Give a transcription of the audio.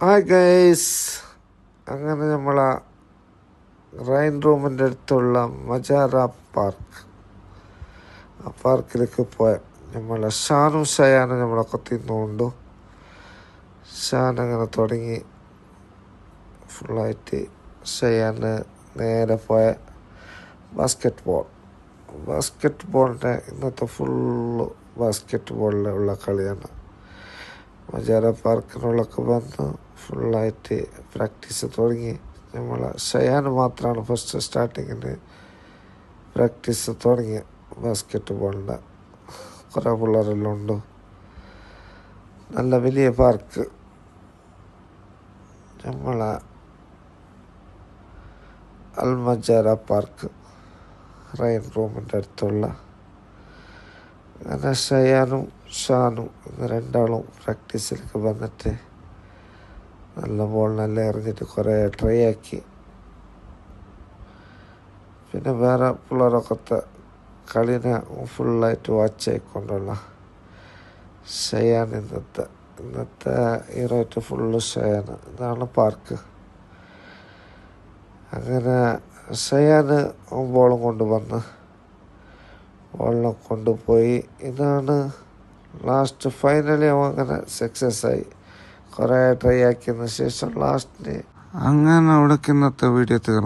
Hi guys, അങ്ങനെ നമ്മളെ Rhine റൂമിൻ്റെ അടുത്തുള്ള മജാര പാർക്ക്, ആ പാർക്കിലേക്ക് പോയ നമ്മളെ ഷാനും ഷയാനും നമ്മളൊക്കെ തിന്നുകൊണ്ടു. ഷാൻ അങ്ങനെ തുടങ്ങി ഫുള്ളായിട്ട്. ഷയാന് നേരെ പോയ ബാസ്കറ്റ് ബോളിൻ്റെ ഇന്നത്തെ ഫുള്ള് ബാസ്കറ്റ് ബോളിലുള്ള കളിയാണ്. മജാര പാർക്കിനുള്ളൊക്കെ വന്ന് ഫുള്ളായിട്ട് പ്രാക്ടീസ് തുടങ്ങി. നമ്മളെ ഷയാൻ മാത്രമാണ് ഫസ്റ്റ് സ്റ്റാർട്ടിങ്ങിന് പ്രാക്ടീസ് തുടങ്ങി. ബാസ്കറ്റ് ബോളിൻ്റെ കുറേ പിള്ളേരെല്ലാം ഉണ്ട്. നല്ല വലിയ പാർക്ക്, നമ്മളെ അൽമജാര പാർക്ക് റൈൻ റൂമിൻ്റെ അടുത്തുള്ള. അങ്ങനെ ഷയാനും ഷാനും ഇന്ന് രണ്ടാളും പ്രാക്ടീസിലേക്ക് വന്നിട്ട് നല്ല ബോളിനെല്ലാം എറിഞ്ഞിട്ട് കുറേ ട്രൈ ആക്കി. പിന്നെ വേറെ പിള്ളേരൊക്കെ കളിനെ ഫുള്ളായിട്ട് വാച്ച് ആയിക്കൊണ്ടുള്ള ഷയാൻ ഇന്നത്തെ ഹീറോയിട്ട് ഫുള്ള് ഷയാൻ. ഇതാണ് പാർക്ക്. അങ്ങനെ ഷയാന് ബോളും കൊണ്ടുവന്ന് ബോളിനെ കൊണ്ടുപോയി. ഇതാണ് ലാസ്റ്റ് ഫൈനലി അവൻ അങ്ങനെ സക്സസ് ആയി. കുറേ ട്രൈ ആക്കിയതിന് ശേഷം ലാസ്റ്റിന് അങ്ങനെ അവിടേക്ക് ഇന്നത്തെ വീഡിയോ തീർന്നു.